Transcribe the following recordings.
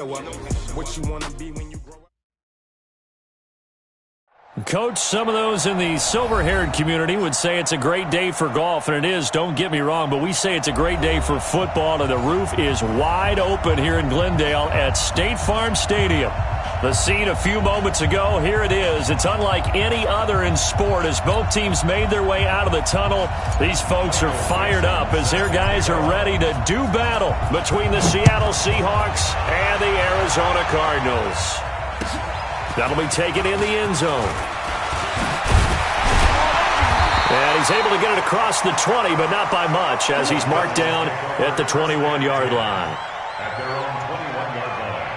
What you want to be when you grow up. Coach, some of those in the silver-haired community would say it's a great day for golf, and it is, don't get me wrong, but we say it's a great day for football, and the roof is wide open here in Glendale at State Farm Stadium. The scene a few moments ago, here it is. It's unlike any other in sport as both teams made their way out of the tunnel. These folks are fired up as their guys are ready to do battle between the Seattle Seahawks and the Arizona Cardinals. That'll be taken in the end zone. And he's able to get it across the 20, but not by much as he's marked down at the 21-yard line. At their own 21-yard line.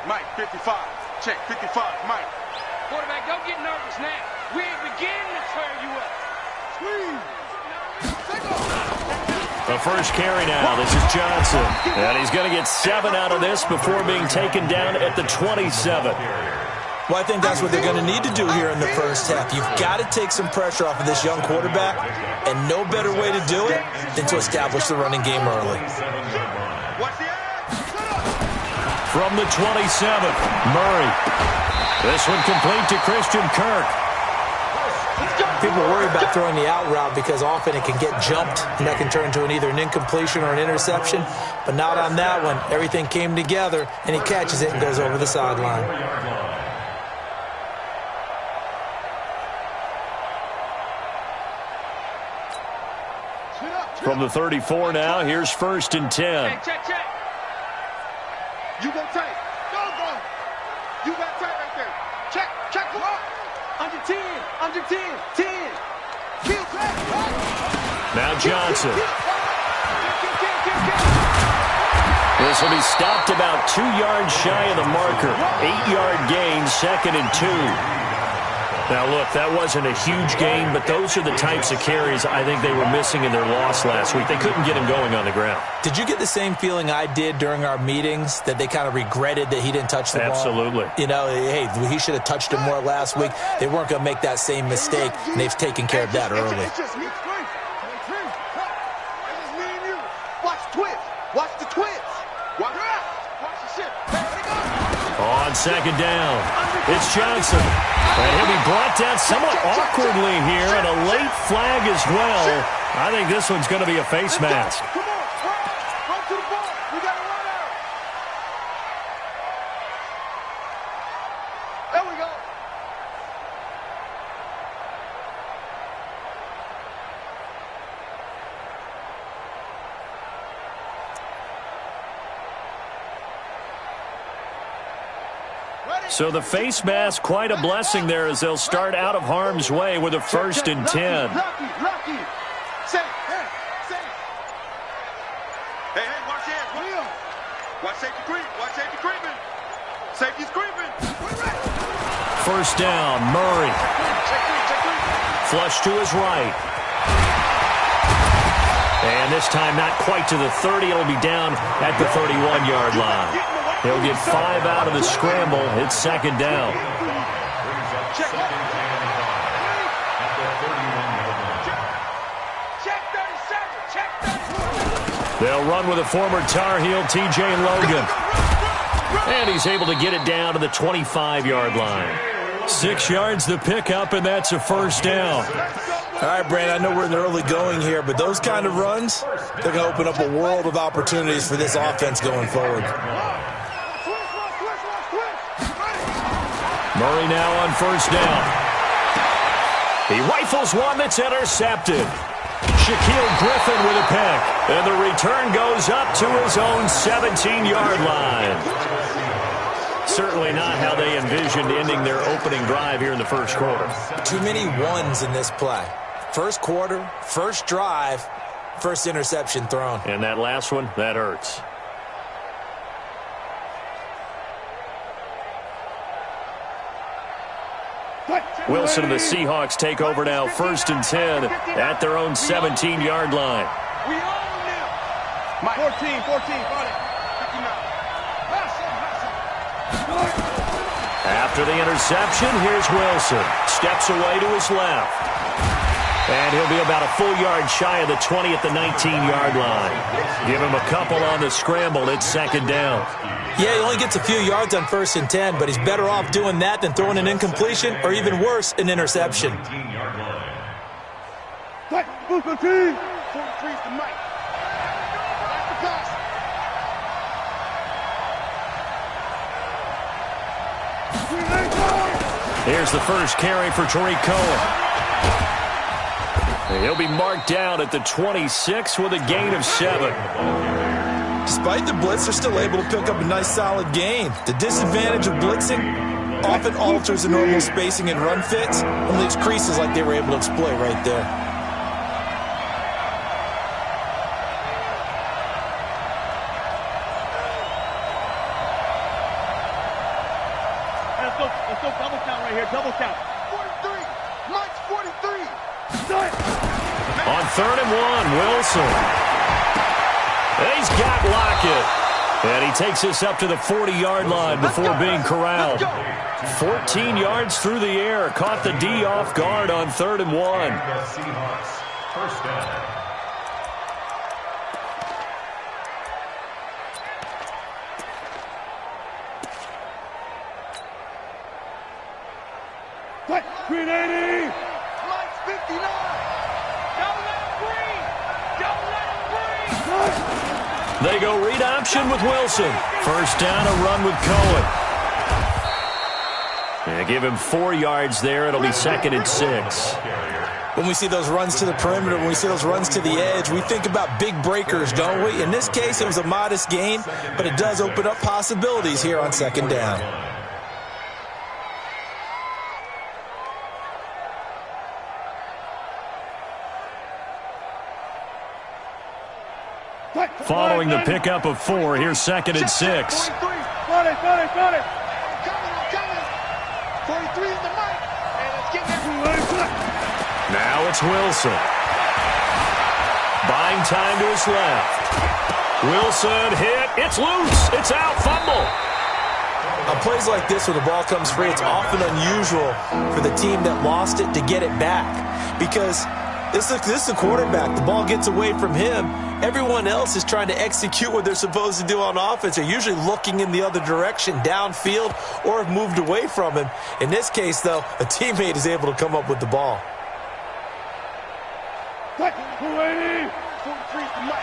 Mike, 55. Check, 55, Mike. Quarterback, don't get nervous now. We ain't beginning to tear you up. The first carry now. This is Johnson. And he's going to get 7 out of this before being taken down at the 27. Well, I think that's what they're going to need to do here in the first half. You've got to take some pressure off of this young quarterback, and no better way to do it than to establish the running game early. From the 27, Murray. This one complete to Christian Kirk. People worry about throwing the out route because often it can get jumped, and that can turn into either an incompletion or an interception. But not on that one. Everything came together, and he catches it and goes over the sideline. From the 34 now, here's 1st and 10. Check. You go tight. Go. You got tight right there. Check, come on. Under 10. 10. Kill back. Now Johnson. This will be stopped about 2 yards shy of the marker. 8-yard gain, 2nd and 2. Now, look, that wasn't a huge gain, but those are the types of carries I think they were missing in their loss last week. They couldn't get him going on the ground. Did you get the same feeling I did during our meetings, that they kind of regretted that he didn't touch the ball? Absolutely. You know, hey, he should have touched it more last week. They weren't going to make that same mistake, and they've taken care of that early. It's just me and you. Watch the twist. Watch the shit. On 2nd down, it's Johnson. And he'll be brought down somewhat awkwardly here, and a late flag as well. I think this one's going to be a face mask. Come on, run to the ball. We got to run out. There we go. So the face mask, quite a blessing there as they'll start out of harm's way with a 1st and 10. Lucky. Say. Hey, watch your hands. Watch safety creeping. Safety's creeping. 1st down, Murray. Flush to his right. And this time not quite to the 30. It'll be down at the 31-yard line. He'll get 5 out of the scramble. It's 2nd down. They'll run with a former Tar Heel, T.J. Logan. And he's able to get it down to the 25-yard line. 6 yards the pickup, and that's a 1st down. All right, Brandon, I know we're in the early going here, but those kind of runs, they're going to open up a world of opportunities for this offense going forward. Murray now on 1st down. He rifles one that's intercepted. Shaquille Griffin with a pick. And the return goes up to his own 17-yard line. Certainly not how they envisioned ending their opening drive here in the first quarter. Too many ones in this play. First quarter, first drive, first interception thrown. And that last one, that hurts. Wilson and the Seahawks take over now, 1st and 10 at their own 17-yard line. We own them. 14, 14, 59. After the interception, here's Wilson. Steps away to his left. And he'll be about a full yard shy of the 20 at the 19-yard line. Give him a couple on the scramble. It's second down. Yeah, he only gets a few yards on 1st and 10, but he's better off doing that than throwing an incompletion or even worse, an interception. 43's the mic. That's the pass. Here's the first carry for Tariq Cohen. He'll be marked down at the 26 with a gain of 7. Despite the blitz, they're still able to pick up a nice solid gain. The disadvantage of blitzing often alters the normal spacing and run fits and leaves creases like they were able to exploit right there. Let's go double count right here, double count. 43, Mike's 43. On 3rd and 1, Wilson. He's got Lockett. And he takes this up to the 40-yard line before being corralled. 14 yards through the air. Caught the D off guard on 3rd and 1. The Seahawks. First down. Green 80. Mike's 59. Don't let him breathe. Don't let him breathe. They go read option with Wilson. First down, a run with Cohen. And give him 4 yards there. It'll be 2nd and 6. When we see those runs to the perimeter, when we see those runs to the edge, we think about big breakers, don't we? In this case, it was a modest gain, but it does open up possibilities here on 2nd down. Following the pickup of 4, here's 2nd and 6. 43 in the mic. And let's get that. Now it's Wilson. Buying time to his left. Wilson hit. It's loose. It's out. Fumble. On plays like this where the ball comes free, it's often unusual for the team that lost it to get it back. Because this is the quarterback. The ball gets away from him. Everyone else is trying to execute what they're supposed to do on offense. They're usually looking in the other direction, downfield, or have moved away from him. In this case, though, a teammate is able to come up with the ball. 280. 43's the mic.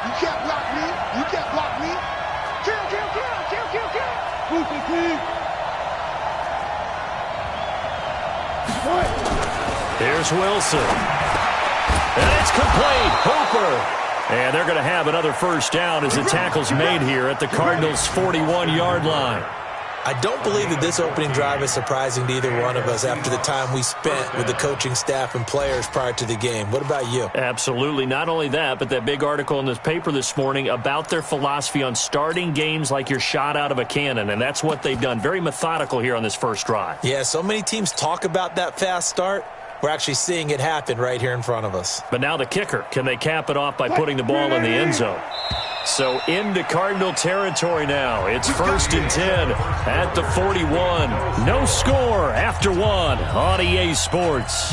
You can't block me. You can't block me. Kill. Booster team. Here's Wilson. And it's complete. Hooper. And they're going to have another first down as the tackle's made here at the Cardinals' 41-yard line. I don't believe that this opening drive is surprising to either one of us after the time we spent with the coaching staff and players prior to the game. What about you? Absolutely. Not only that, but that big article in this paper this morning about their philosophy on starting games like you're shot out of a cannon, and that's what they've done. Very methodical here on this first drive. Yeah, so many teams talk about that fast start. We're actually seeing it happen right here in front of us. But now the kicker. Can they cap it off by putting the ball in the end zone? So into Cardinal territory now. It's 1st and 10 at the 41. No score after 1 on EA Sports.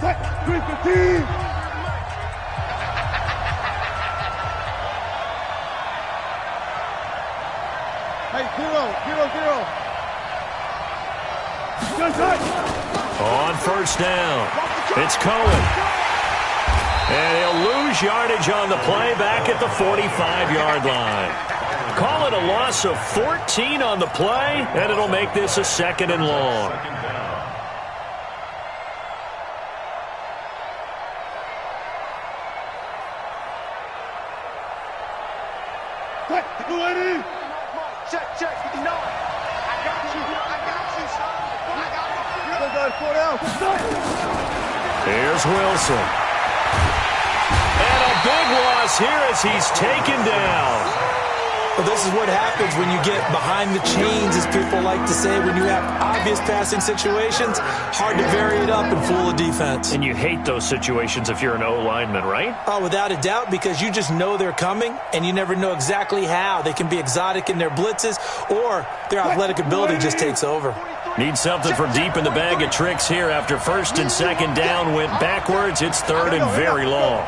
Hey, 0. On first down, it's Cohen. And he'll lose yardage on the play back at the 45-yard line. Call it a loss of 14 on the play, and it'll make this a 2nd and long. Check, 59. I got you. Here's Wilson. And a big loss here as he's taken down. Well, this is what happens when you get behind the chains, as people like to say. When you have obvious passing situations, hard to vary it up and fool a defense. And you hate those situations if you're an O-lineman, right? Oh, without a doubt, because you just know they're coming, and you never know exactly how. They can be exotic in their blitzes, or their athletic ability just takes over. Need something for deep in the bag of tricks here after first and second down went backwards. It's third and very long.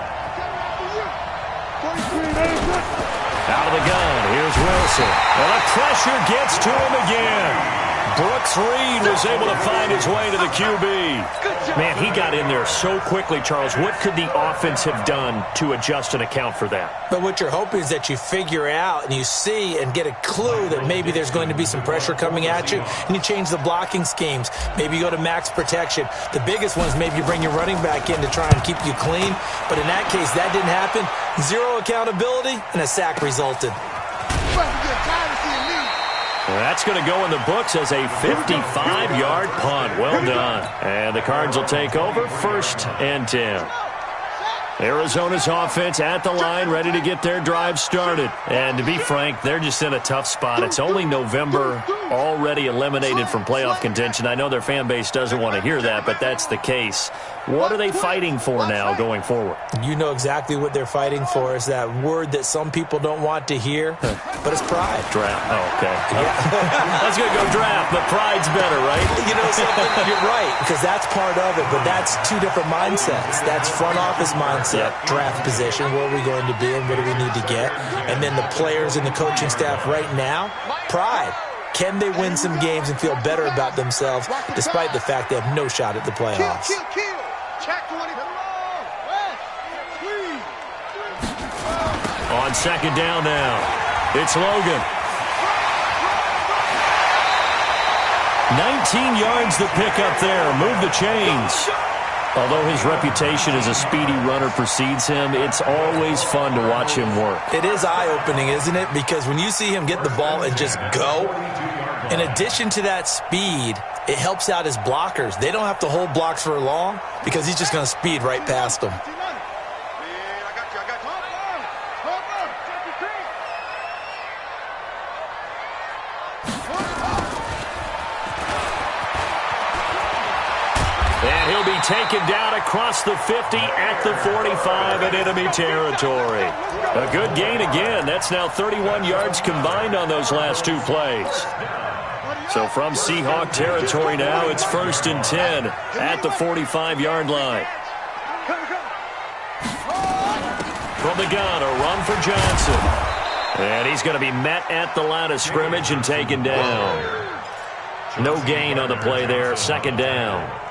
Out of the gun, here's Wilson. And the pressure gets to him again. Brooks Reed was able to find his way to the QB. Man, he got in there so quickly, Charles. What could the offense have done to adjust and account for that? But what you're hoping is that you figure out and you see and get a clue that maybe there's going to be some pressure coming at you, and you change the blocking schemes. Maybe you go to max protection. The biggest one is maybe you bring your running back in to try and keep you clean. But in that case, that didn't happen. Zero accountability, and a sack resulted. That's going to go in the books as a 55-yard punt. Well done. And the Cards will take over, 1st and 10. Arizona's offense at the line, ready to get their drive started. And to be frank, they're just in a tough spot. It's only November, already eliminated from playoff contention. I know their fan base doesn't want to hear that, but that's the case. What are they fighting for now going forward? You know exactly what they're fighting for. Is that word that some people don't want to hear, but it's pride. Draft. Oh, okay. I was going to go draft, but pride's better, right? You know something? You're right, because that's part of it, but that's two different mindsets. That's front office mindset, draft position, where are we going to be and what do we need to get? And then the players and the coaching staff right now, pride. Can they win some games and feel better about themselves despite the fact they have no shot at the playoffs? On second down now, it's Logan. 19 yards the pick up there. Move the chains. Although his reputation as a speedy runner precedes him, it's always fun to watch him work. It is eye-opening, isn't it? Because when you see him get the ball and just go, in addition to that speed, it helps out his blockers. They don't have to hold blocks for long because he's just going to speed right past them. And he'll be taken down across the 50 at the 45 in enemy territory. A good gain again. That's now 31 yards combined on those last two plays. So from Seahawk territory now, it's 1st and 10 at the 45-yard line. From the gun, a run for Johnson. And he's going to be met at the line of scrimmage and taken down. No gain on the play there, 2nd down.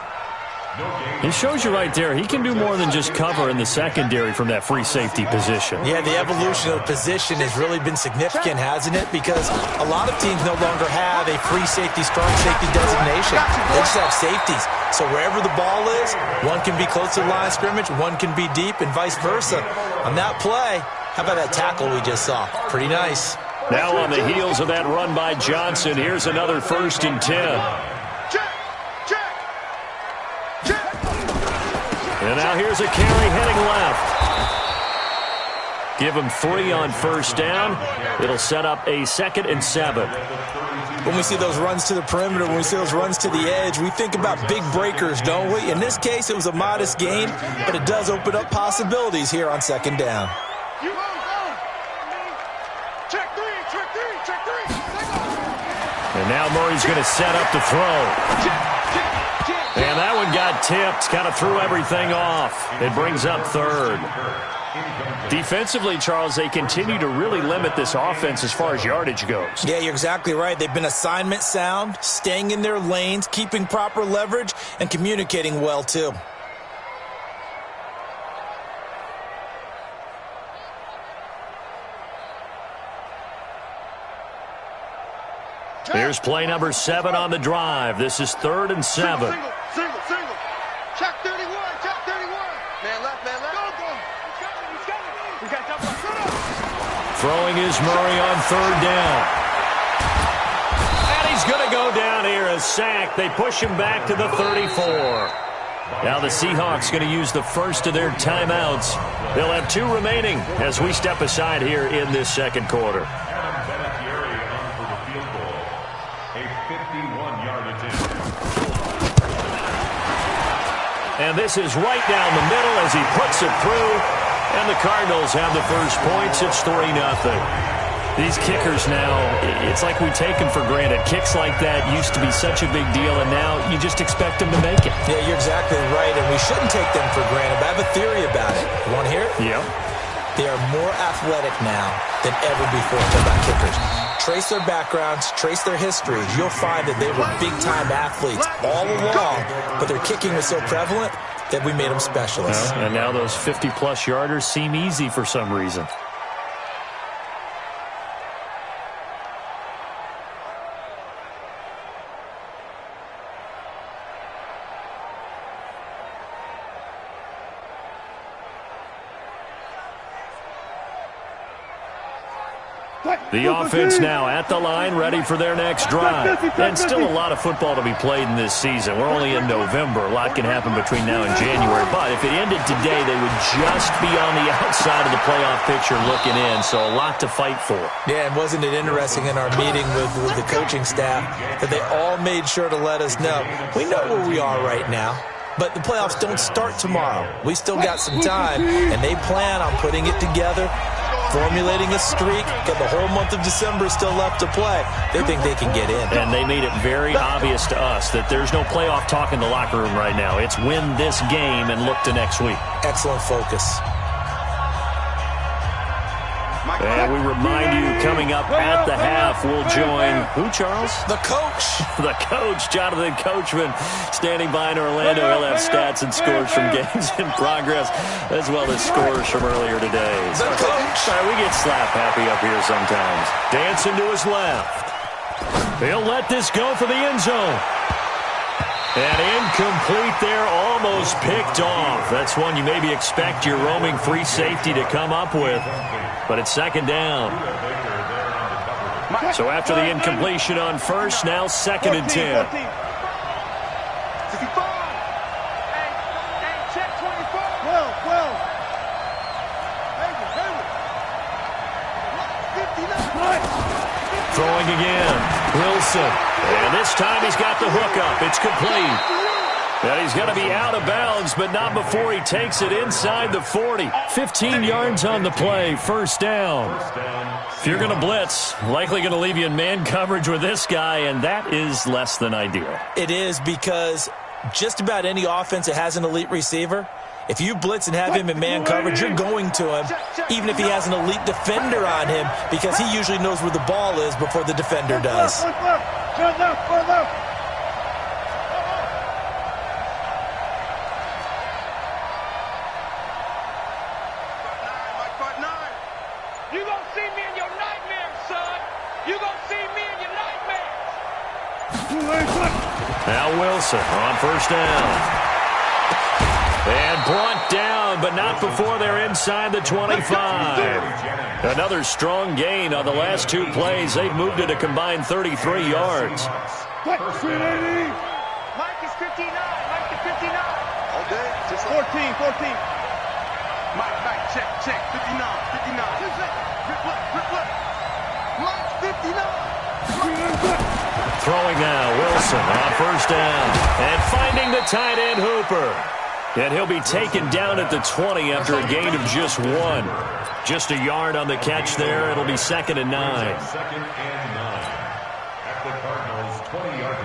He shows you right there, he can do more than just cover in the secondary from that free safety position. Yeah, the evolution of the position has really been significant, hasn't it? Because a lot of teams no longer have a free safety, strong safety designation. They just have safeties. So wherever the ball is, one can be close to the line of scrimmage, one can be deep, and vice versa. On that play, how about that tackle we just saw? Pretty nice. Now on the heels of that run by Johnson, here's another 1st and 10. And now here's a carry heading left. Give him 3 on 1st down. It'll set up a 2nd and 7. When we see those runs to the perimeter, when we see those runs to the edge, we think about big breakers, don't we? In this case, it was a modest gain, but it does open up possibilities here on 2nd down. And now Murray's going to set up to throw. And that one got tipped, kind of threw everything off. It brings up 3rd. Defensively, Charles, they continue to really limit this offense as far as yardage goes. Yeah, you're exactly right. They've been assignment sound, staying in their lanes, keeping proper leverage, and communicating well, too. Here's play number 7 on the drive. This is 3rd and 7. Single. Check 31. Man left. Throwing is Murray on 3rd down. And he's going to go down here, a sack. They push him back to the 34. Now the Seahawks going to use the first of their timeouts. They'll have 2 remaining as we step aside here in this 2nd quarter. And this is right down the middle as he puts it through. And the Cardinals have the first points. It's 3-0. These kickers now, it's like we take them for granted. Kicks like that used to be such a big deal, and now you just expect them to make it. Yeah, you're exactly right, and we shouldn't take them for granted. But I have a theory about it. You want to hear it? Yeah. They are more athletic now than ever before. Talk about kickers. Trace their backgrounds, trace their histories. You'll find that they were big-time athletes all along, but their kicking was so prevalent that we made them specialists. And now those 50-plus yarders seem easy for some reason. The offense now at the line, ready for their next drive. And still a lot of football to be played in this season. We're only in November. A lot can happen between now and January. But if it ended today, they would just be on the outside of the playoff picture looking in. So a lot to fight for. Yeah, and wasn't it interesting in our meeting with the coaching staff that they all made sure to let us know, we know where we are right now. But the playoffs don't start tomorrow. We still got some time, and they plan on putting it together, formulating a streak. Got the whole month of December still left to play. They think they can get in. And they made it very obvious to us that there's no playoff talk in the locker room right now. It's win this game and look to next week. Excellent focus. And we remind you, coming up at the half, we'll join who, Charles? The coach. The coach, Jonathan Coachman, standing by in Orlando. He'll have stats and scores from games in progress, as well as scores from earlier today. The coach. All right, we get slap happy up here sometimes. Dancing to his left. He'll let this go for the end zone. And incomplete there, almost picked off. That's one you maybe expect your roaming free safety to come up with. But it's second down. So after the incompletion on first, now second and 10. Throwing again, Wilson. And this time he's got the hook up. It's complete. And he's going to be out of bounds, but not before he takes it inside the 40. 15 yards on the play, first down. If you're going to blitz, likely going to leave you in man coverage with this guy, and that is less than ideal. It is, because just about any offense that has an elite receiver, if you blitz and have him in man coverage, you're going to him, even if he has an elite defender on him, because he usually knows where the ball is before the defender does. Now Wilson on first down. And brought down, but not before they're inside the 25. Another strong gain on the last two plays. They've moved it a combined 33 yards. Mike is 59. Mike is 59. Okay, just 14. Mike, check. 59. Mike, 59. Throwing now, Wilson on first down. And finding the tight end, Hooper. And he'll be taken down at the 20 after a gain of just one. Just a yard on the catch there. It'll be second and 9. Second and 9 at the Cardinals' 20-yard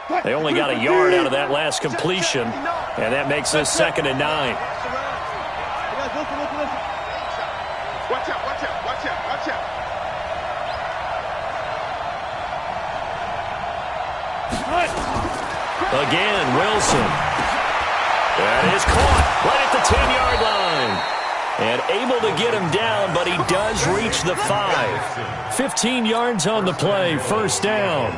line. They only got a yard out of that last completion, and that makes this second and 9. Watch out. Again, Wilson. That is caught right at the 10-yard line. And able to get him down, but he does reach the 5. 15 yards on the play, first down.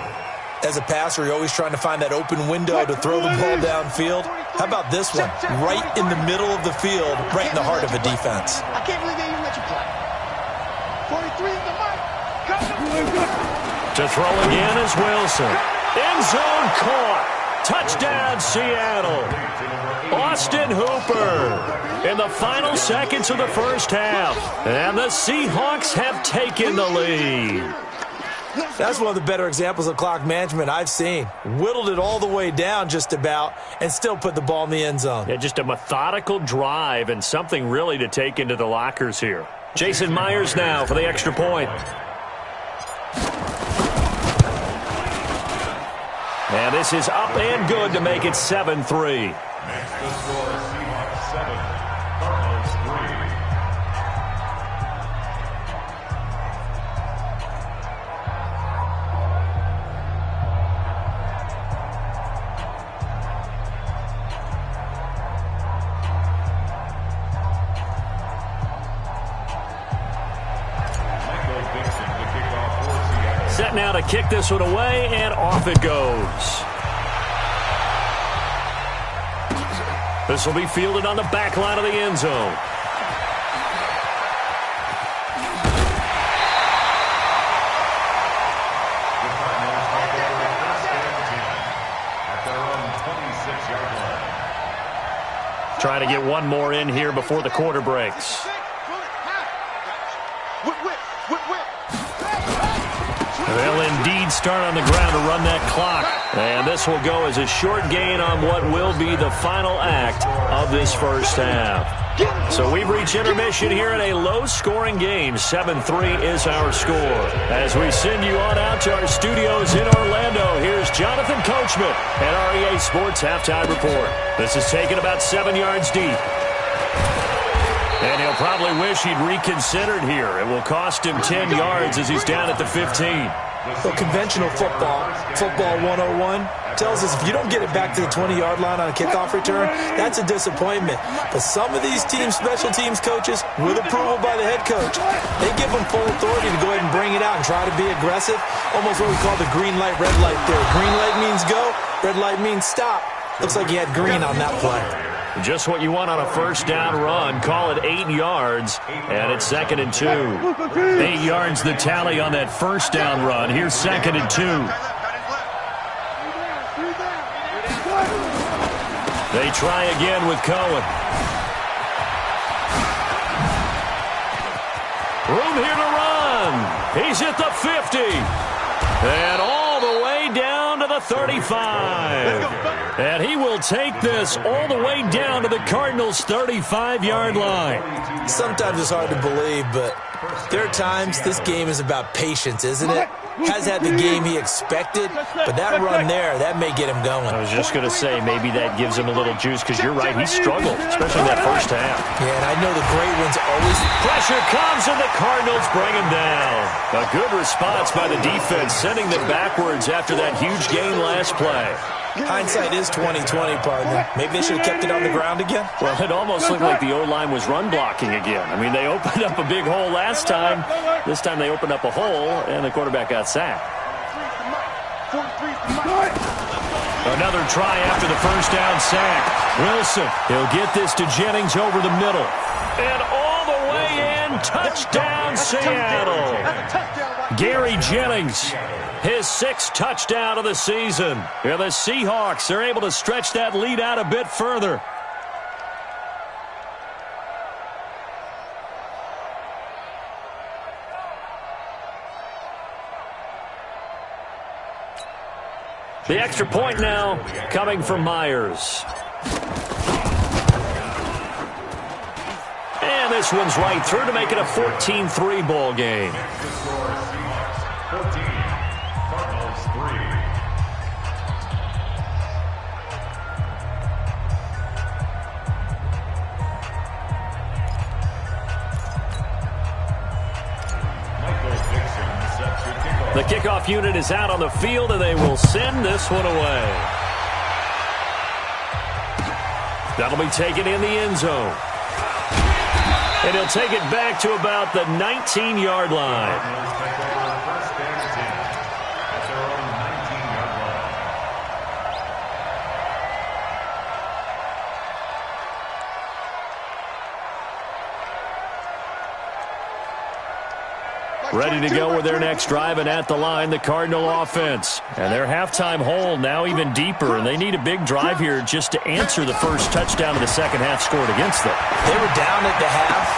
As a passer, you're always trying to find that open window to throw the ball downfield. How about this one? Right in the middle of the field, right in the heart of a defense. I can't believe they even let you play. 43 is the mic. To throw again is Wilson. End zone caught. Touchdown, Seattle. Austin Hooper in the final seconds of the first half. And the Seahawks have taken the lead. That's one of the better examples of clock management I've seen. Whittled it all the way down just about and still put the ball in the end zone. Yeah, just a methodical drive and something really to take into the lockers here. Jason Myers now for the extra point. And this is up and good to make it 7-3. Next to score, Seahawks 7, Cardinals 3. Set now to kick this one away, and off it goes. This will be fielded on the back line of the end zone. Trying to get one more in here before the quarter breaks. They'll indeed start on the ground to run that clock. And this will go as a short gain on what will be the final act of this first half. So we've reached intermission here in a low-scoring game. 7-3 is our score. As we send you on out to our studios in Orlando, here's Jonathan Coachman and REA Sports Halftime Report. This is taken about 7 yards deep. And he'll probably wish he'd reconsidered here. It will cost him 10 yards as he's down at the 15. Well, conventional football 101, tells us if you don't get it back to the 20-yard line on a kickoff return, that's a disappointment. But some of these teams, special teams coaches, with approval by the head coach, they give them full authority to go ahead and bring it out and try to be aggressive. Almost what we call the green light, red light theory. Green light means go, red light means stop. Looks like he had green on that play. Just what you want on a first down run. Call it 8 yards, and it's 2nd and 2. 8 yards the tally on that first down run. Here's 2nd and 2. They try again with Cohen. Room here to run. He's at the 50. And all the way down to the 35. And he will take this all the way down to the Cardinals' 35-yard line. Sometimes it's hard to believe, but there are times this game is about patience, isn't it? Has had the game he expected, but that run there, that may get him going. I was just going to say, maybe that gives him a little juice, because you're right, he struggled, especially in that first half. Yeah, and I know the great ones always... Pressure comes, and the Cardinals bring him down. A good response by the defense, sending them backwards after that huge gain last play. Hindsight is 20/20, partner. Maybe they should have kept it on the ground again. Well, it almost looked like the O-line was run blocking again. I mean, they opened up a big hole last time. This time they opened up a hole, and the quarterback got sacked. Another try after the first down sack. Wilson, he'll get this to Jennings over the middle. And all the way in, touchdown Seattle. Gary Jennings, his 6th touchdown of the season. Yeah, the Seahawks are able to stretch that lead out a bit further. The extra point now coming from Myers. And this one's right through to make it a 14-3 ball game. Next to score, Seahawks 14, Cardinals 3. The kickoff unit is out on the field, and they will send this one away. That'll be taken in the end zone. And he'll take it back to about the 19-yard line. Ready to go with their next drive, and at the line, the Cardinal offense. And their halftime hole now even deeper, and they need a big drive here just to answer the first touchdown of the second half scored against them. They were down at the half.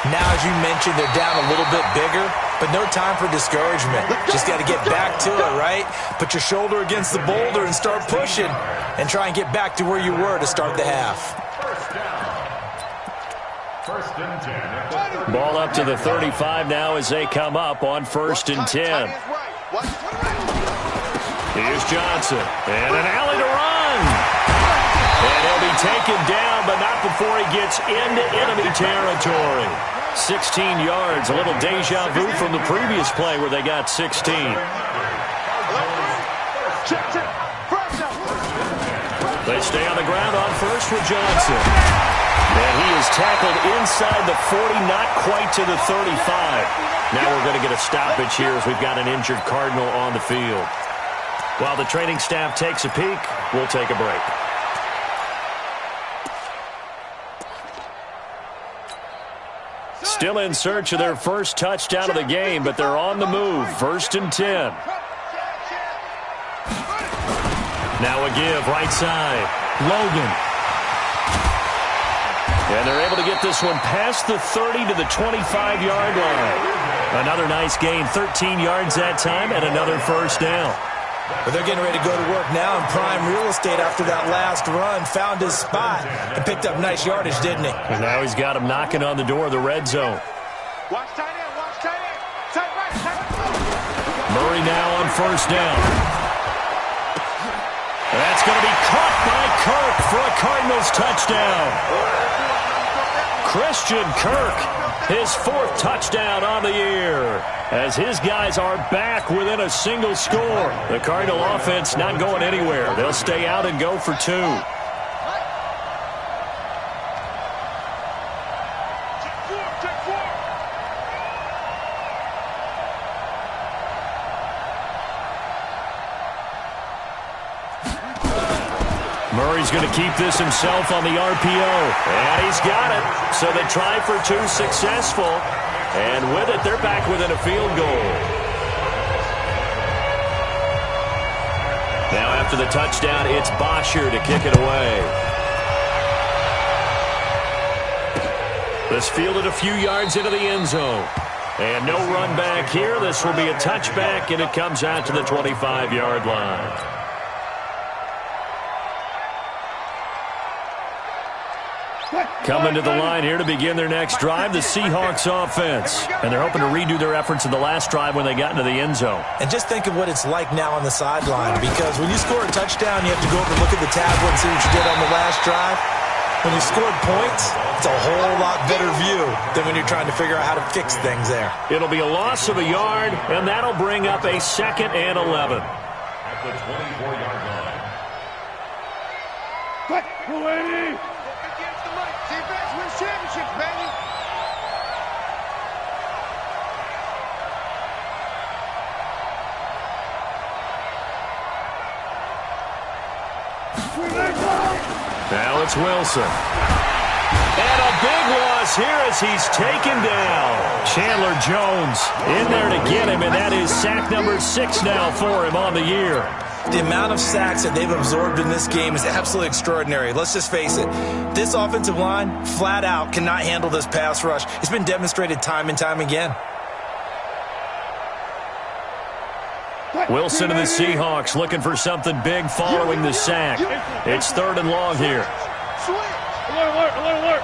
Now, as you mentioned, they're down a little bit bigger. but no time for discouragement. Just got to get back to it, right? Put your shoulder against the boulder and start pushing and try and get back to where you were to start the half. First and 10. Ball up to the 35 now as they come up on 1st and 10. Here's Johnson, and an alley to run. And he'll be taken down, but not before he gets into enemy territory. 16 yards, a little deja vu from the previous play where they got 16. They stay on the ground on first with Johnson. And he is tackled inside the 40, not quite to the 35. Now we're going to get a stoppage here as we've got an injured Cardinal on the field. While the training staff takes a peek, we'll take a break. Still in search of their first touchdown of the game, but they're on the move. 1st and 10. Now a give, right side. Logan. And they're able to get this one past the 30 to the 25-yard line. Another nice gain, 13 yards that time, and another first down. But they're getting ready to go to work now in prime real estate after that last run. Found his spot and picked up nice yardage, didn't he? And now he's got him knocking on the door of the red zone. Watch tight end, watch tight end. Tight right, tight right. Murray now on first down. That's going to be caught by Kirk for a Cardinals touchdown. Christian Kirk, his 4th touchdown on the year, as his guys are back within a single score. The Cardinal offense not going anywhere. They'll stay out and go for 2. Murray's going to keep this himself on the RPO. And he's got it. So the try for 2 successful. And with it, they're back within a field goal. Now after the touchdown, it's Bosher to kick it away. This fielded a few yards into the end zone. And no run back here. This will be a touchback, and it comes out to the 25-yard line. Coming to the line here to begin their next drive, the Seahawks offense. And they're hoping to redo their efforts in the last drive when they got into the end zone. And just think of what it's like now on the sideline, because when you score a touchdown, you have to go over and look at the tablet and see what you did on the last drive. When you scored points, it's a whole lot better view than when you're trying to figure out how to fix things there. It'll be a loss of a yard, and that'll bring up a 2nd and 11. At the 24-yard line. Quick, Mulaney! Defense wins championships, baby! Now it's Wilson. And a big loss here as he's taken down. Chandler Jones in there to get him, and that is sack number 6 now for him on the year. The amount of sacks that they've absorbed in this game is absolutely extraordinary. Let's just face it. This offensive line, flat out, cannot handle this pass rush. It's been demonstrated time and time again. Wilson and the Seahawks looking for something big following the sack. It's 3rd and long here. Alert, alert, alert.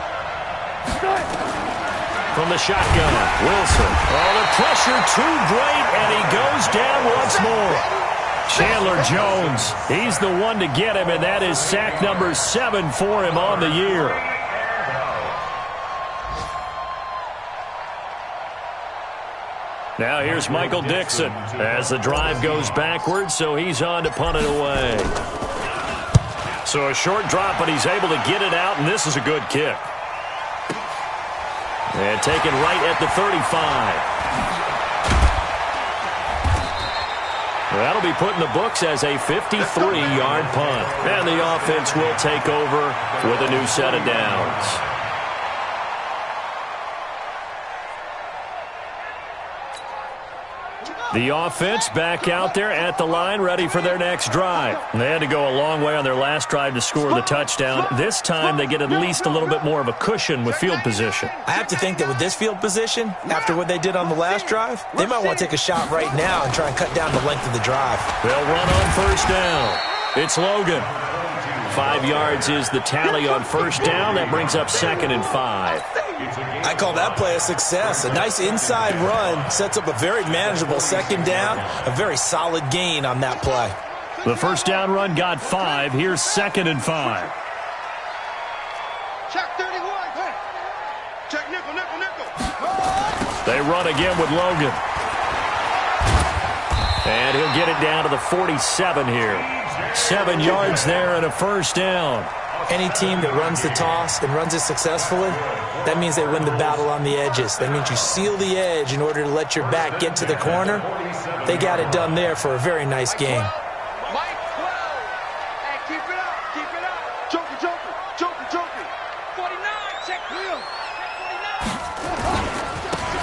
From the shotgun, Wilson. Oh, the pressure too great, and he goes down once more. Chandler Jones, he's the one to get him, and that is sack number 7 for him on the year. Now here's Michael Dixon as the drive goes backwards, so he's on to punt it away. So a short drop, but he's able to get it out, and this is a good kick. And taken right at the 35. That'll be put in the books as a 53-yard punt. And the offense will take over with a new set of downs. The offense back out there at the line, ready for their next drive. They had to go a long way on their last drive to score the touchdown. This time they get at least a little bit more of a cushion with field position. I have to think that with this field position, after what they did on the last drive, they might want to take a shot right now and try and cut down the length of the drive. They'll run on first down. It's Logan. 5 yards is the tally on first down. That brings up 2nd and 5. I call that play a success. A nice inside run sets up a very manageable 2nd down. A very solid gain on that play. The first down run got 5. Here's 2nd and 5. Check 31. Check nickel, nickel, nickel. They run again with Logan. And he'll get it down to the 47 here. 7 yards there and a first down. Any team that runs the toss and runs it successfully, that means they win the battle on the edges. That means you seal the edge in order to let your back get to the corner. They got it done there for a very nice game. Mike 12. Hey, keep it up. Keep it up. Joker, joker, joker, joker. 49. Check Will.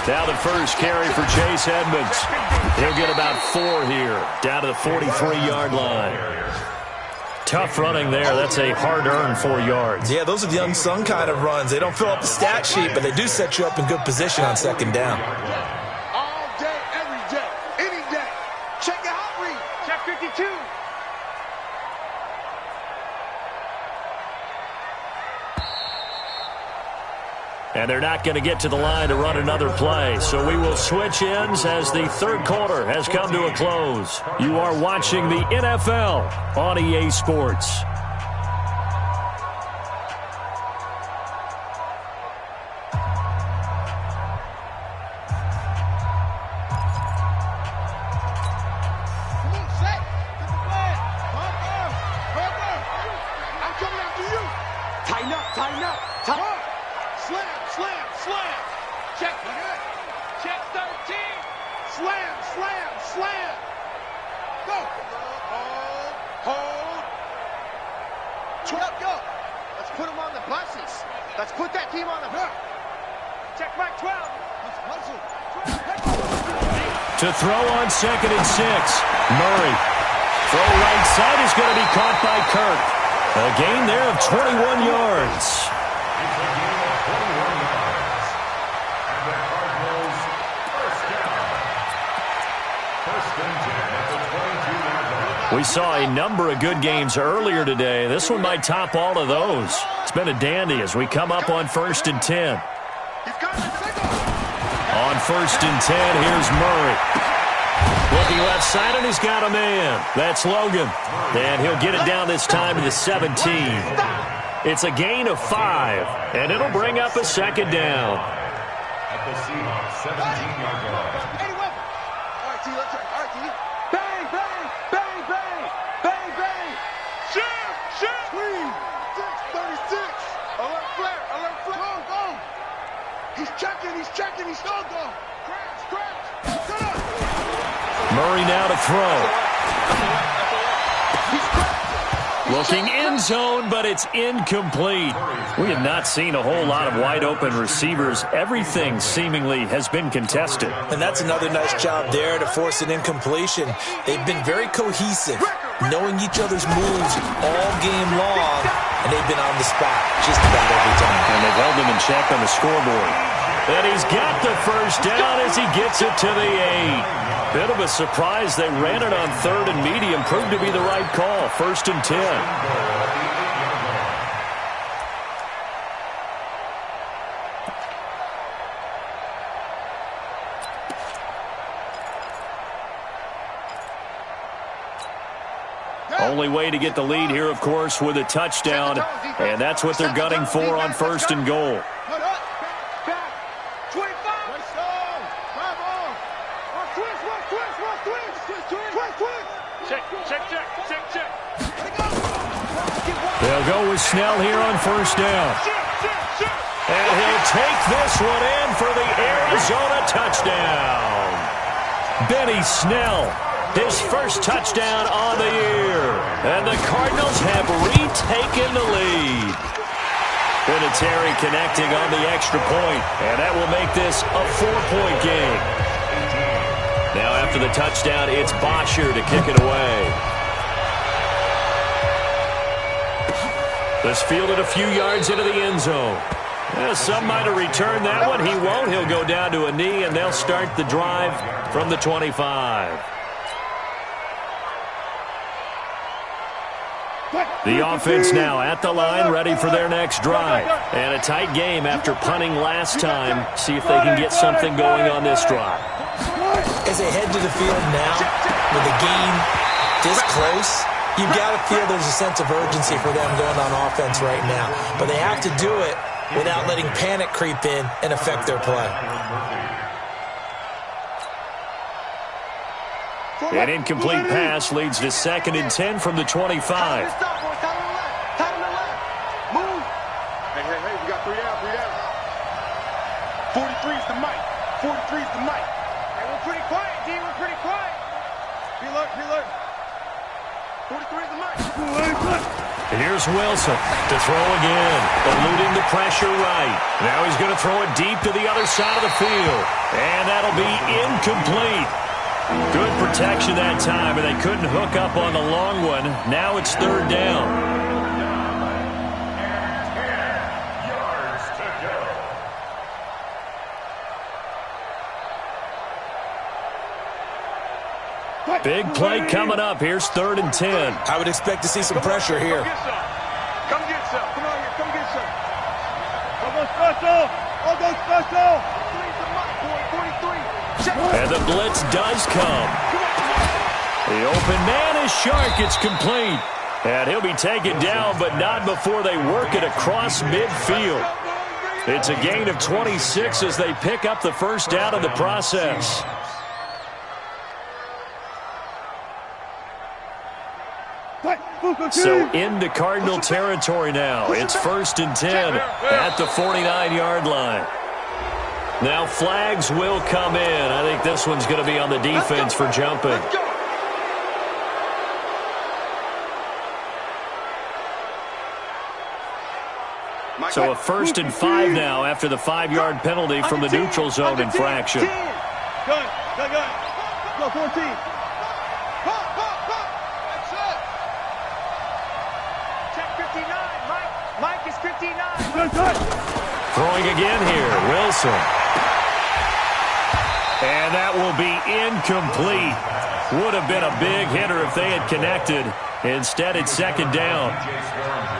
Now the first carry for Chase Edmonds. He'll get about 4 here, down to the 43-yard line. Tough running there. That's a hard-earned 4 yards. Yeah, those are the unsung kind of runs. They don't fill up the stat sheet, but they do set you up in good position on 2nd down. All day, every day, any day. Check your hot read. Check 52. And they're not going to get to the line to run another play. So we will switch ends as the third quarter has come to a close. You are watching the NFL on EA Sports. Come on, set. Get the flag. Parker. I'm coming after you. Tighten up, tighten up. Park. Slam, slam, slam. Check. Check 13. Slam, slam, slam. Go. Hold. 12, go. Let's put them on the buses. Let's put that team on the hook. Check Mike 12. Let's hustle. To throw on 2nd and 6. Murray. Throw right side is going to be caught by Kirk. A gain there of 21 yards. We saw a number of good games earlier today. This one might top all of those. It's been a dandy as we come up on 1st and 10. On 1st and 10, here's Murray. Looking left side, and he's got a man. That's Logan. And he'll get it down this time to the 17. It's a gain of 5, and it'll bring up a 2nd down. At the Seahawks 17-yard line. Any weapon. All right, T, let's try. All right, T. Bang, bang, bang, bang, bang, bang. Shoot, shoot. 36. Alert flare, alert flare. Go, go. He's checking, he's still go. Crash. Get up. Murray now to throw. Looking end zone, but it's incomplete. We have not seen a whole lot of wide-open receivers. Everything seemingly has been contested. And that's another nice job there to force an incompletion. They've been very cohesive, knowing each other's moves all game long, and they've been on the spot just about every time. And they've held him in check on the scoreboard. And he's got the first down as he gets it to the 8. Bit of a surprise. They ran it on 3rd and medium. Proved to be the right call. 1st and 10. Only way to get the lead here, of course, with a touchdown. And that's what they're gunning for on 1st and goal. Check. They'll go with Snell here on 1st down. And he'll take this one in for the Arizona touchdown. Benny Snell, his first touchdown on the year. And the Cardinals have retaken the lead. Vinatieri connecting on the extra point, and that will make this a 4-point game. Now after after the touchdown, it's Bosher to kick it away. This fielded a few yards into the end zone. Some might have returned that one. He won't. He'll go down to a knee, and they'll start the drive from the 25. The offense now at the line, ready for their next drive. And a tight game after punting last time. See if they can get something going on this drive. As they head to the field now, with the game this close, you've got to feel there's a sense of urgency for them going on offense right now. But they have to do it without letting panic creep in and affect their play. An incomplete pass leads to 2nd and 10 from the 25. Hey, we got 3 out, 3 out. 43's the mic. 43's the mic. Hey, we're pretty quiet, D. We're pretty quiet. Preload. 43's the mic. Here's Wilson to throw again, eluding the pressure right. Now he's going to throw it deep to the other side of the field, and that'll be incomplete. Good protection that time, and they couldn't hook up on the long one. Now it's 3rd down. Big play coming up. Here's 3rd and 10. I would expect to see some pressure here. Come get some. Come on here. Come get some. I'll go special. 43. And the blitz does come. The open man is Shark. It's complete. And he'll be taken down, but not before they work it across midfield. It's a gain of 26 as they pick up the first down in the process. So into Cardinal territory now. It's 1st and 10 at the 49-yard line. Now flags will come in. I think this one's going to be on the defense for jumping. So a 1st and 5 now after the 5-yard penalty from the neutral zone infraction. Go, 14. Mike is 59. Throwing again here, Wilson. And that will be incomplete. Would have been a big hitter if they had connected. Instead, it's 2nd down.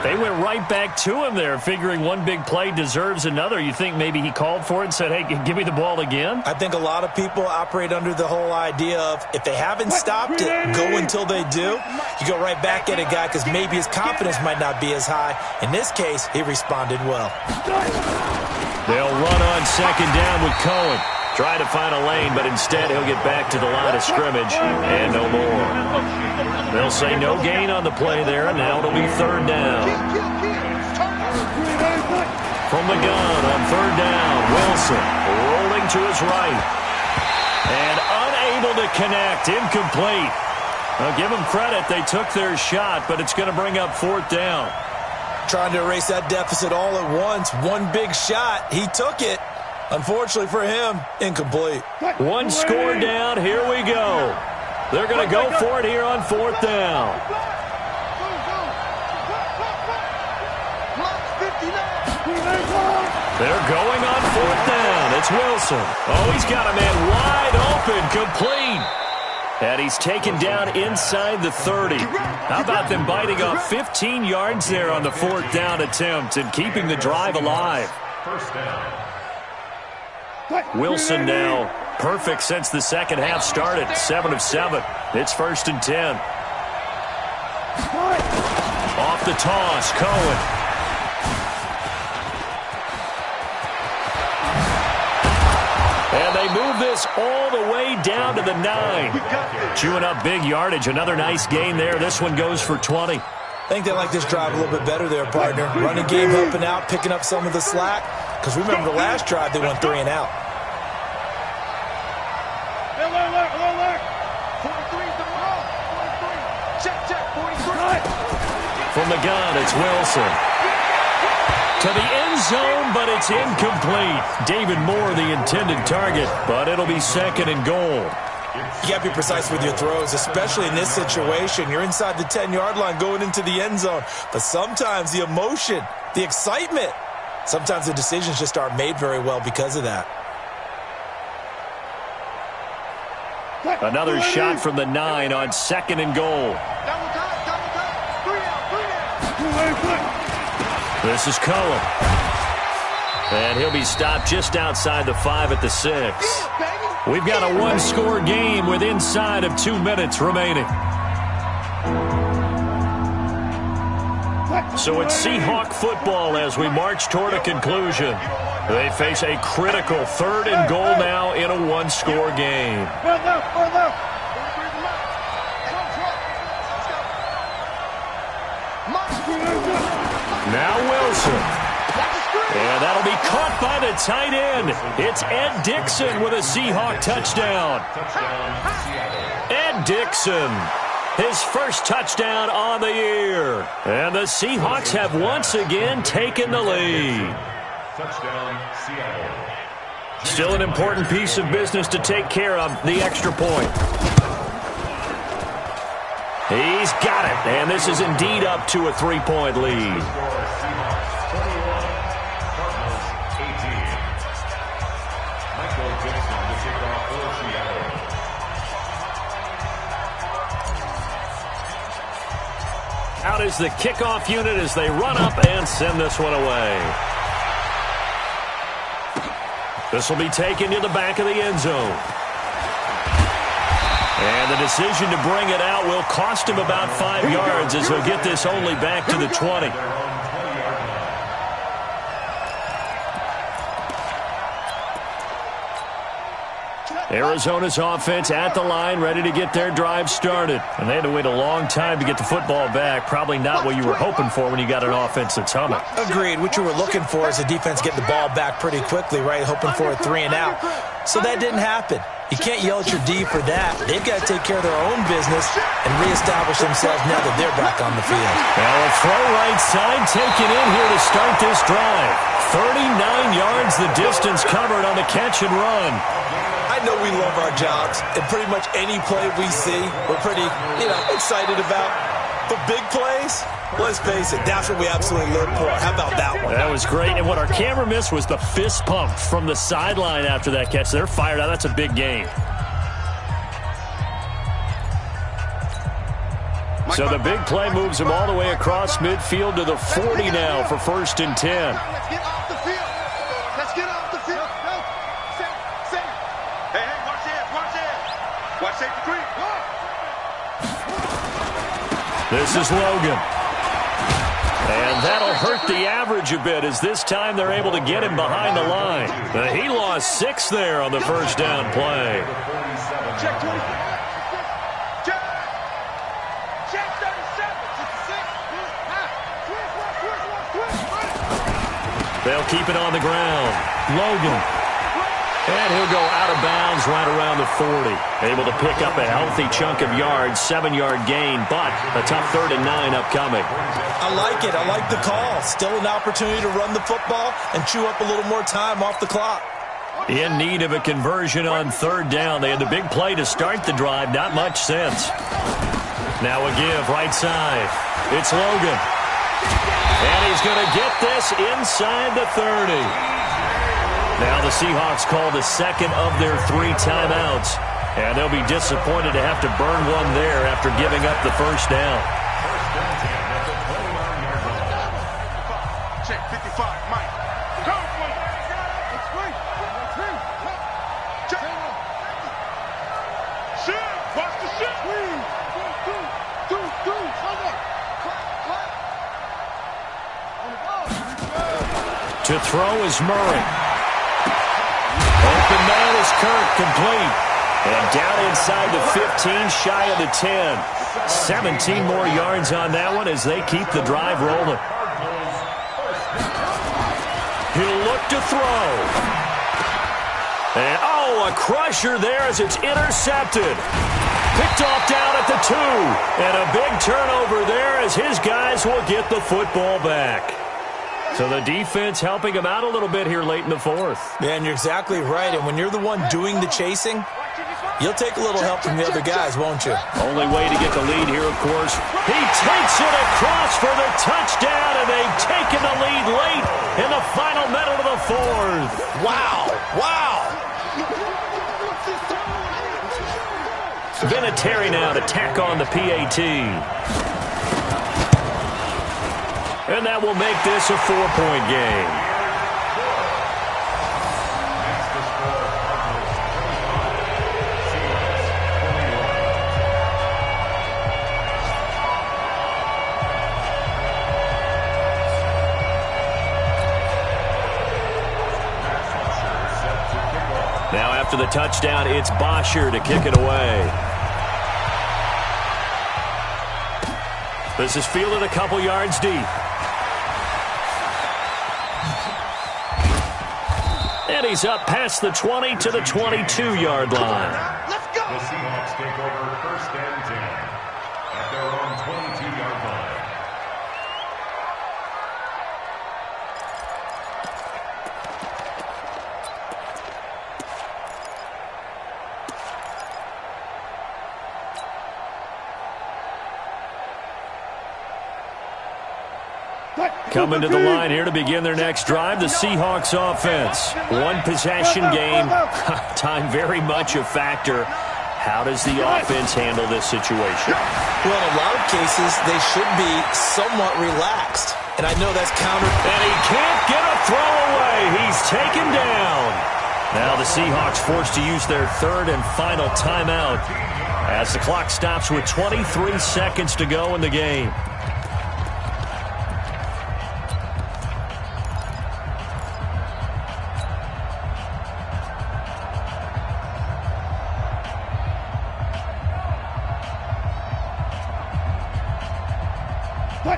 They went right back to him there, figuring one big play deserves another. You think maybe he called for it and said, hey, give me the ball again? I think a lot of people operate under the whole idea of if they haven't stopped it, go until they do. You go right back at a guy because maybe his confidence might not be as high. In this case, he responded well. They'll run on 2nd down with Cohen. Try to find a lane, but instead he'll get back to the line of scrimmage and no more. They'll say no gain on the play there, and now it'll be 3rd down. From the gun on 3rd down, Wilson rolling to his right. And unable to connect, incomplete. Now give them credit, they took their shot, but it's going to bring up 4th down. Trying to erase that deficit all at once. One big shot, he took it. Unfortunately for him, incomplete. One score down, here we go. They're going to go for it here on 4th down. They're going on 4th down. It's Wilson. Oh, he's got a man wide open, complete. And he's taken down inside the 30. How about them biting off 15 yards there on the 4th down attempt and keeping the drive alive? 1st down. Wilson now perfect since the second half started. 7 of 7. It's 1st and 10. Off the toss, Cohen. And they move this all the way down to the 9. Chewing up big yardage. Another nice gain there. This one goes for 20. I think they like this drive a little bit better there, partner. Running game helping out, picking up some of the slack. Because remember the last drive, they went 3 and out. From the gun, it's Wilson. To the end zone, but it's incomplete. David Moore, the intended target, but it'll be 2nd and goal. You got to be precise with your throws, especially in this situation. You're inside the 10-yard line going into the end zone. But sometimes the emotion, the excitement, sometimes the decisions just aren't made very well because of that. Another shot from the 9 on 2nd and goal. Double time, 3 out. This is Cullen. And he'll be stopped just outside the 5 at the 6. We've got a one-score game with inside of 2 minutes remaining. So it's Seahawk football as we march toward a conclusion. They face a critical 3rd and goal now in a one-score game. Now Wilson. And that'll be caught by the tight end. It's Ed Dixon with a Seahawk touchdown. Ed Dixon, his first touchdown on the year. And the Seahawks have once again taken the lead. Touchdown, Seattle. Still an important piece of business to take care of, the extra point. He's got it, and this is indeed up to a 3-point lead. Out is the kickoff unit as they run up and send this one away. This will be taken to the back of the end zone. And the decision to bring it out will cost him about 5 yards as he'll get this only back to the 20. Arizona's offense at the line, ready to get their drive started. And they had to wait a long time to get the football back. Probably not what you were hoping for when you got an offense that's humming. Agreed. What you were looking for is the defense getting the ball back pretty quickly, right? Hoping for a 3 and out. So that didn't happen. You can't yell at your D for that. They've got to take care of their own business and reestablish themselves now that they're back on the field. Now a throw right side taken in here to start this drive. 39 yards the distance covered on the catch and run. I know we love our jobs, and pretty much any play we see, we're pretty, excited about. But big plays, let's face it, that's what we absolutely live for. How about that one? That was great, and what our camera missed was the fist pump from the sideline after that catch. They're fired out. That's a big game. So the big play moves them all the way across midfield to the 40 now for 1st and 10. Let's get off the field. Let's get off the field. Safe. Hey, watch this. Watch safety creep. This is Logan. And that'll hurt the average a bit as this time they're able to get him behind the line. He lost 6 there on the first down play. Check 20. Check 37. They'll keep it on the ground. Logan. And he'll go out of bounds right around the 40. Able to pick up a healthy chunk of yards, 7-yard gain, but a tough 3rd and 9 upcoming. I like it. I like the call. Still an opportunity to run the football and chew up a little more time off the clock. In need of a conversion on 3rd down. They had the big play to start the drive. Not much sense. Now a give right side. It's Logan. And he's going to get this inside the 30. Now the Seahawks call the second of their 3 timeouts. And they'll be disappointed to have to burn one there after giving up the first down. Check 55, Mike. Go, Mike. Check. Shit. Watch the shit. Two. To throw is Murray. Open man is Kirk, complete. And down inside the 15, shy of the 10. 17 more yards on that one as they keep the drive rolling. He'll look to throw. And, a crusher there as it's intercepted. Picked off down at the 2. And a big turnover there as his guys will get the football back. So the defense helping him out a little bit here late in the 4th. Man, you're exactly right. And when you're the one doing the chasing, You'll take a little help from the other guys, won't you? Only way to get the lead here, of course. He takes it across for the touchdown, and they've taken the lead late in the final minute of the fourth. Wow. Wow. Vinatieri now to tack on the PAT. And that will make this a 4-point game. Now after the touchdown, it's Bosher to kick it away. This is fielded a couple yards deep. And he's up past the 20 to the 22-yard line. Let's go. The Seahawks take over first and 10 at their own 22-yard line. Coming to the line here to begin their next drive, the Seahawks offense. One possession game. Time very much a factor. How does the offense handle this situation? Well, in a lot of cases, they should be somewhat relaxed. And I know that's counter. And he can't get a throw away. He's taken down. Now the Seahawks forced to use their third and final timeout as the clock stops with 23 seconds to go in the game.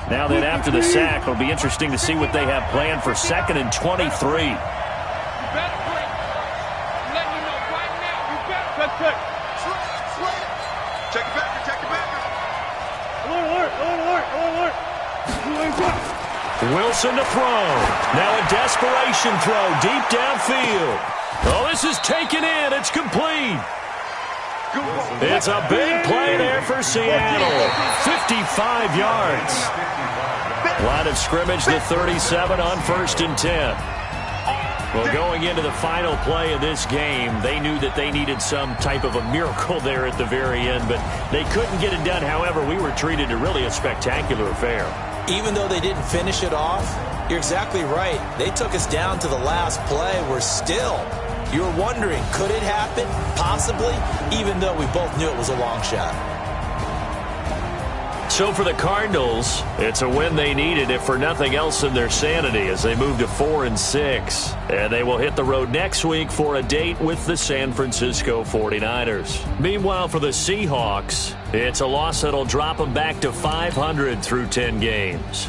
Now then, after the sack, it'll be interesting to see what they have planned for 2nd and 23. You better break. I'm letting you know right now. You better. Check. Check it back. Check it back. Alert. Wilson to throw. Now a desperation throw deep downfield. Oh, this is taken in. It's complete. It's a big play there for Seattle. 55 yards. Line of scrimmage, the 37 on 1st and 10. Well, going into the final play of this game, they knew that they needed some type of a miracle there at the very end, but they couldn't get it done. However, we were treated to really a spectacular affair. Even though they didn't finish it off, you're exactly right. They took us down to the last play. We're still. You were wondering, could it happen? Possibly, even though we both knew it was a long shot. So for the Cardinals, it's a win they needed, if for nothing else than their sanity, as they move to 4-6. And they will hit the road next week for a date with the San Francisco 49ers. Meanwhile, for the Seahawks, it's a loss that'll drop them back to 500 through 10 games.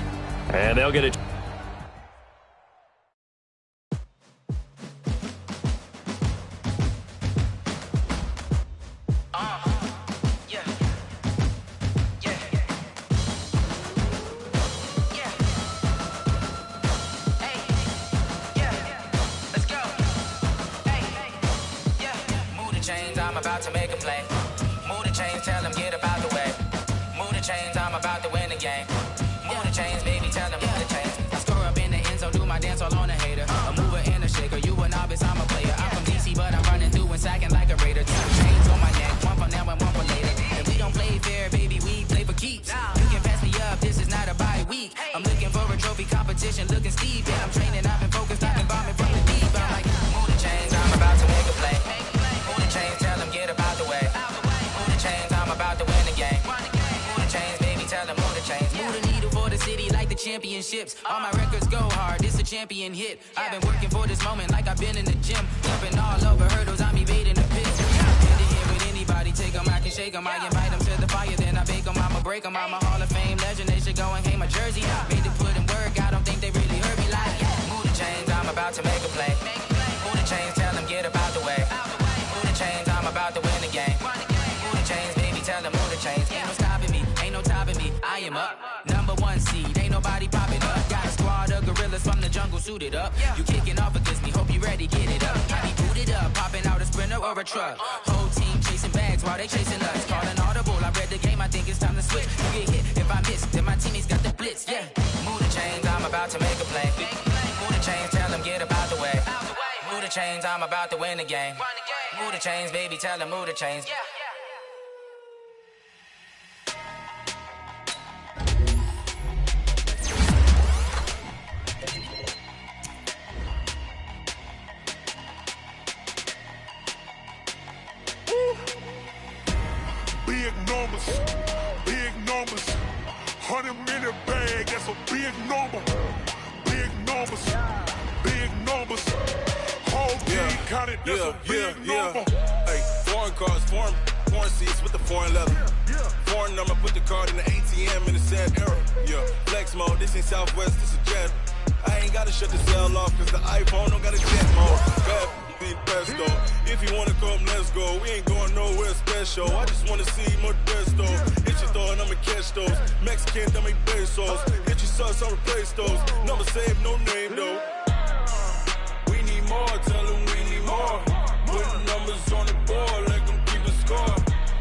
And they'll get it. I'm about to make a play. Move the chains, tell them get about the way. Move the chains, I'm about to win the game. Move the chains, baby, tell them move the chains. I score up in the end zone, do my dance all on a hater. A mover and a shaker, you a novice, I'm a player. I'm from DC, but I'm running through and sacking like a raider. 2 chains on my neck, one for now and one for later. And we don't play fair, baby, we play for keeps. You can pass me up, this is not a bye week. I'm looking for a trophy competition, looking steep. And I'm training, I've been focused, I've been bombing from the deep. I'm like, move the chains, I'm about to make a play. Move the chains, tell them get about the way. Move the chains, I'm about to win the game. Move the chains, baby, tell them move the chains. Move the needle for the city like the championships. All my records go hard, this a champion hit. I've been working for this moment like I've been in the gym. Jumping all over hurdles, I'm evading the pit. Hand to hand with anybody, take them, I can shake them. I invite them to the fire, then I bake them, I'ma break them. I'm a Hall of Fame legend, they should go and hang my jersey. Made to put in work, I don't think they really heard me like. Move the chains, I'm about to make a play. Move the chains, tell them get about the way. Move the chains, I'm about to win the game. Move the chains, baby, tell them move the chains. Ain't no stopping me, ain't no topping me. I am up, #1 seed, ain't nobody popping up. Got a squad of gorillas from the jungle suited up. You kicking off against me, hope you ready, get it up. I be booted up, popping out a Sprinter or a truck. Whole team chasing points while they chasing us. Calling audible, I read the game, I think it's time to switch. You get hit if I miss, then my teammates got the blitz, yeah. Move the chains, I'm about to make a play. Move the chains, tell them get about the way. Move the chains, I'm about to win the game. Move the chains, baby, tell them move the chains. Big numbers, big numbers. 100-minute bag, that's a big number. Big numbers, big numbers. Whole team counted, that's a big number. Hey, foreign cars, foreign seats with the foreign leather. Foreign number, put the card in the ATM in the sad era. Yeah, flex mode, this ain't Southwest, this is jet. I ain't gotta shut the cell off, cause the iPhone don't got a jet mode. Bad pesto. If you wanna come, let's go. We ain't going nowhere special. I just wanna see Modesto. Hit your throw and I'ma catch those. Mexican, dummy pesos. Hit your sauce, I'll replace those. Number saved, no name though. We need more, tell them we need more. Putting numbers on the board, let them keep a score.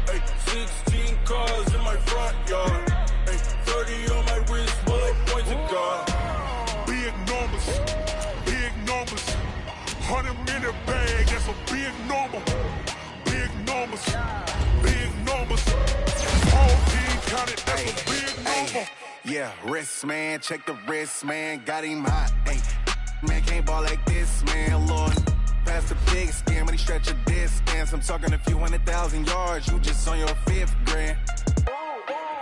Hey, 16 cars in my front yard. Hey, 30 on my wrist, bullet points of God. Big numbers, big numbers. 100-minute bag, that's a big number. Big numbers, big numbers. Whole team counted, that's a big number. Yeah, wrist man, check the wrist man, got him hot. Ay, man can't ball like this, man. Lord, past the big skin, when he stretch a distance. I'm talking a few 100,000 yards, you just on your 5th grand.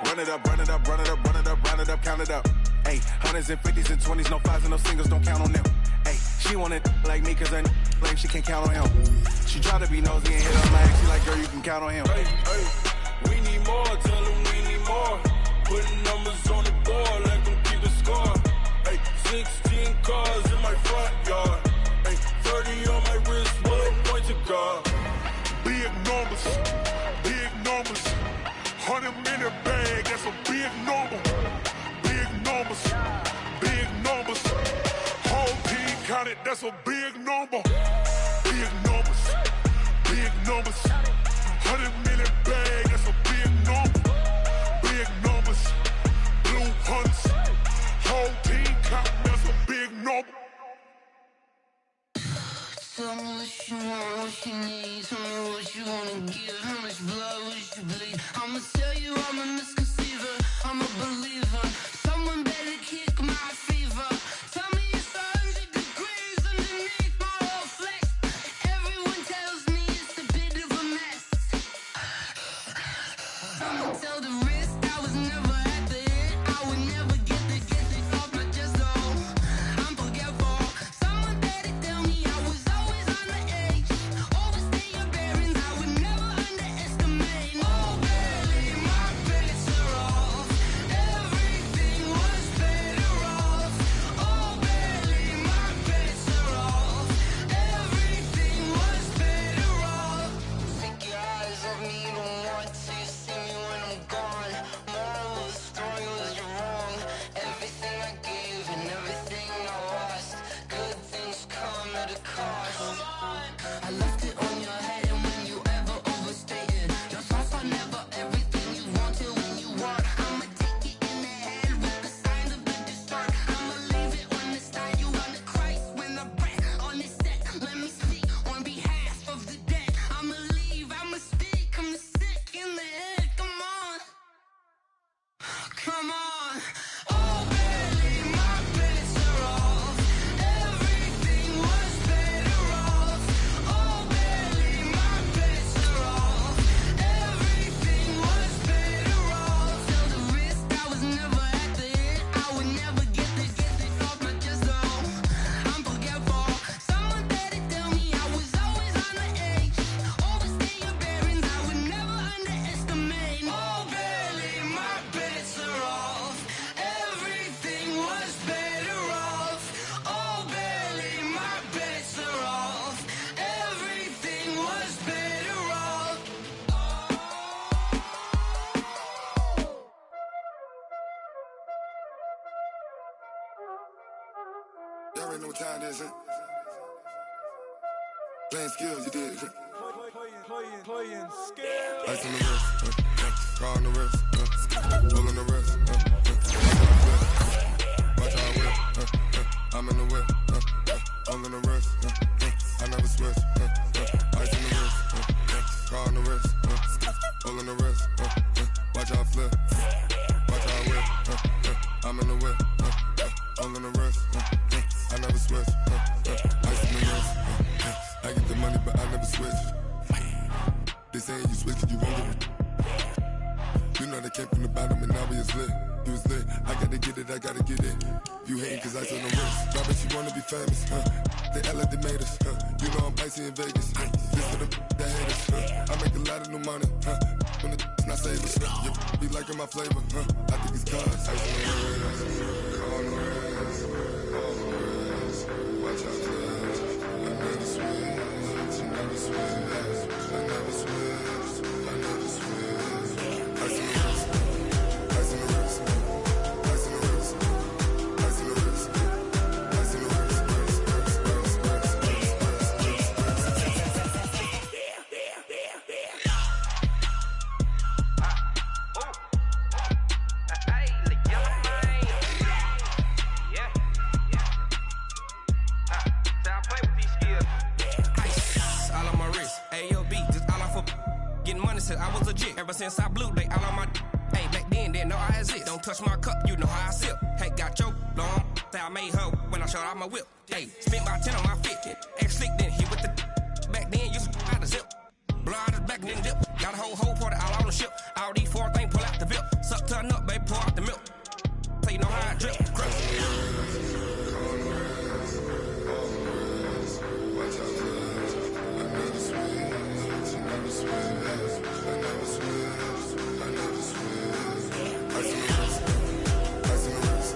Run it up, run it up, run it up, run it up, run it up, count it up. Ay, 100s and 50s and 20s, no 5s and no singles, don't count on them. Ay, she want it like me, cause her lame, she can't count on him. She try to be nosy and hit her lag, she like, girl, you can count on him. Hey, we need more, tell them we need more. Putting numbers on the board, let them keep a score. Hey, 16 cars in my front yard. Hey, 30 on my wrist, bullet points of God. Big numbers, big numbers. 100-minute bag, that's a big number. Big numbers, big numbers. Whole team counted, that's a big number. Big numbers, big numbers. 100-minute bag, that's a big number. Big numbers, blue hunts. Whole team counting, that's a big number. Tell me what you want, what you need. Tell me what you wanna give. How much blood would you bleed? I'ma tell you I'm a misconceiver. I'm a believer. Someone better kick my fever. Tell me it's 100 degrees underneath my whole flesh. Everyone tells me it's a bit of a mess. I'ma tell the risk I was never at the end. I would never get this off my chest though. I'm forgetful. Someone better tell me I was always on the edge. Overstay your bearings, I would never underestimate. Oh baby, my bets are off. Everything was better off. Oh baby, my bets are off. Everything was better off. Take your eyes off me, don't want to see me when I'm gone. Moral of the story was you're wrong. Everything I gave and everything I lost. Good things come at a cost. I left it on your head, and when you ever overstated, your thoughts are never everything you wanted when you want. I'ma take it in the head with the signs of the distort. I'ma leave it on the side. You on the Christ when the breath on the set. Let me speak on behalf of the dead. I'ma leave, I'ma speak. I'm sick in the head. Come on, come on. Oh baby, my bets are off. Everything was better off. Oh baby, my bets are off. Everything was better off. Tell the risk I was never at the end. I would never get this off my chest though. I'm forgetful. Someone better tell me I was always on the edge. Overstay your bearings, I would never underestimate. Oh baby, my bets are off. Everything was better off. Oh baby, my bets are off. Everything was better off. Y'all already know what time it is, huh? Playing skills, you did. playing skill. Ice on the wrist, car on the wrist, pull on the wrist, watch how I whip, I'm in the whip, all on the wrist, I never switch, ice on the wrist, car on the wrist, pull on the wrist, watch how I flip, watch how I whip, I'm in the whip, all on the wrist, I never switch, ice on the wrist, I get the money but I never switch. They saying you switch 'cause you won't get it. You know they came from the bottom and now we is lit. You was lit, I gotta get it, I gotta get it. You hating 'cause ice on the wrist. Why bet you wanna be famous, They act like they made us, You know I'm icy in Vegas, This for the that hate us, I make a lot of new money, When the not savers, You be liking my flavor, I think it's cause ice on the wrist, on the wrist, on the wrist. Watch out, cuz I never switch, I never switch. I never switch, I never switch. Ice in the wrist, ice in the wrist, ice in the wrist, ice in the wrist, ice in the wrist, I was legit ever since I blew they all on my hey back then didn't know I exist. Don't touch my cup, you know how I sip. Hey, got your long say I made her when I showed out my whip. Hey, spent about 10 on my fit. X slick then hit with the back then used to out the zip. Blow out his back and then dip. Got a whole party all on the ship. All these 4 things pull out the VIP. Suck turn up, baby, pour out the milk. So you know how I drip. Crush. Watch out, cuz I never switch, I never switch. I never switch, I never switch. Ice in the wrist, ice in the wrist,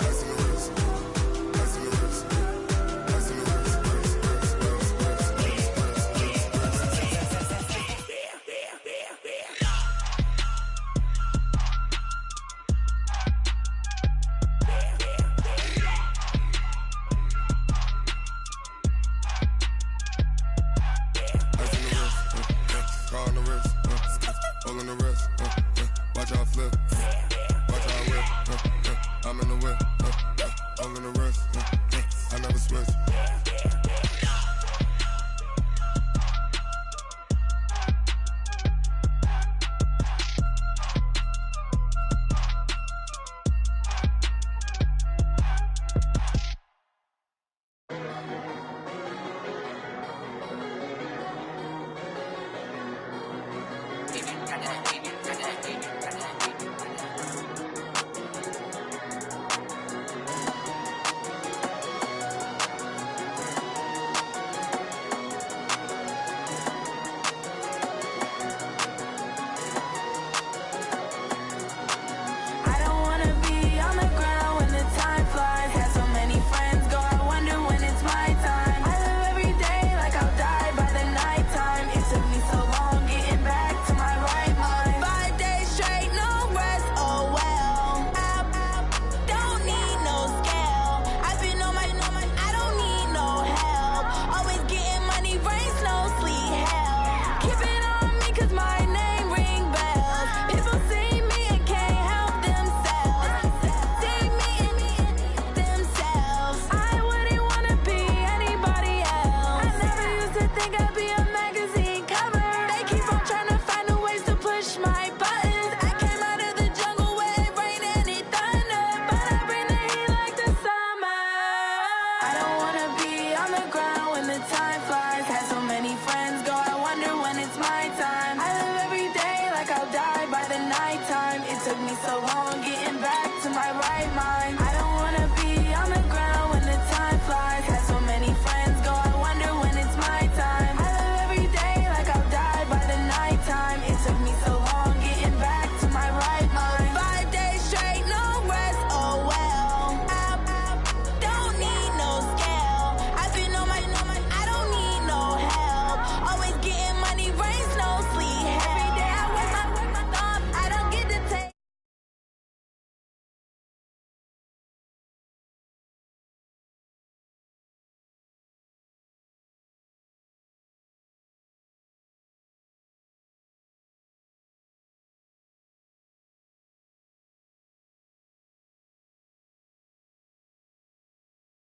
ice in the wrist, ice in the wrist, ice in the wrist, car on the wrist, all on the wrist, watch how I flip, watch how I whip, I'm in the whip, all on the wrist, I never switch.